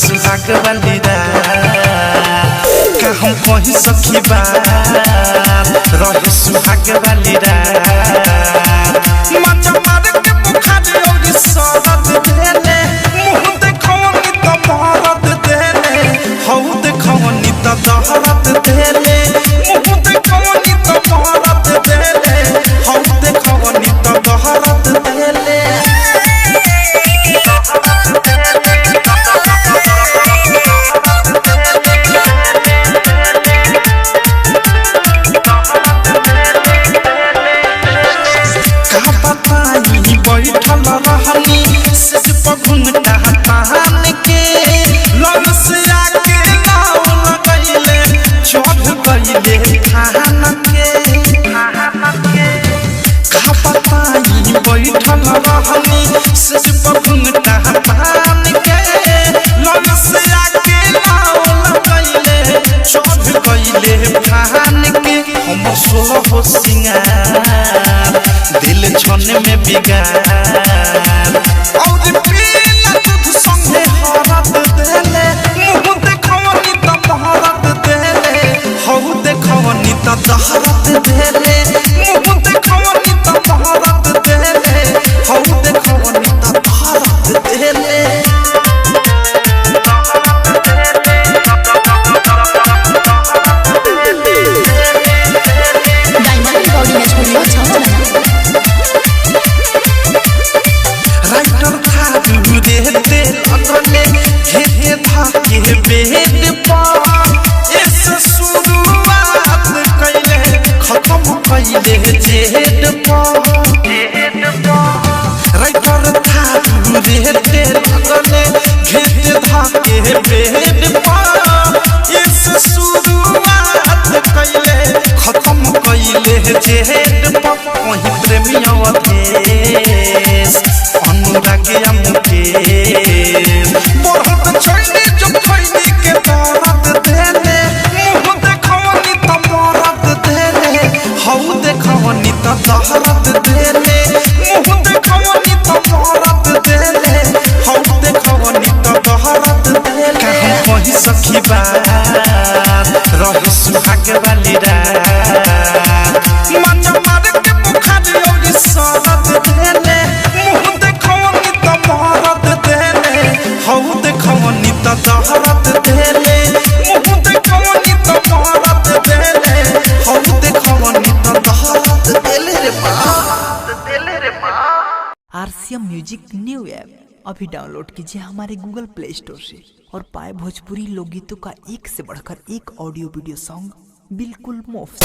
सुहाग वाली रात का हम कहीं सखी बात रहे सुहाग वाली रात मजा मार के बुखार और सरद देले मुंह देखौनी तो मरद देले हौ देखौनी तो दहरत देले मुंह देखौनी तो मरद देले हौ देखौनी तो दहरत देले बैठल रहनी सिर पर घुंघटा तान के लग से आके नाव लगैले चढ़ गइले खान के का बताई बैठल रहनी सिर पर घुंघटा तान के लग से आके नाव लगैले चढ़ गइले खान के हम सोलह हो सिंगार दिल छने में बिगाड़ और पीला दूध संगे हरद देले मुंह देखौनी तो महरद देले हौ देखौनी तो दहरद देले मुंह देखौनी तो महरद देले हौ देखौनी तो दहरद देले बेद पर ऐसे शुरुआत कैले खत्म कैले जेद पर राइटर था रहते लगने घेत धाके बेद पर ऐसे शुरुआत कैले खत्म कैले जेद पर वही प्रेमिया देश अनुरागिया मुकेश बहुत छोड़े जो खैनी के दर्द देले मुंह देखौनी तो मरद देले हौ देखौनी तो दहरद देले मुंह देखौनी तो मरद देले हौ देखौनी तो दहरद देले का हम कहीं सखी बात रहे सुहाग वाली रात मजा मार के बुखार और सरद देले मुंह देखौनी तो मरद देले हौ देखौनी तो दहरद देले मुंह देखौनी तो मरद देले हौ देखौनी तो दहरद देले रे बा आरसीएम म्यूजिक न्यू ऐप अभी डाउनलोड कीजिए हमारे गूगल प्ले स्टोर से और पाए भोजपुरी लोकगीतों का एक से बढ़कर एक ऑडियो वीडियो सॉन्ग बिल्कुल मुफ्त।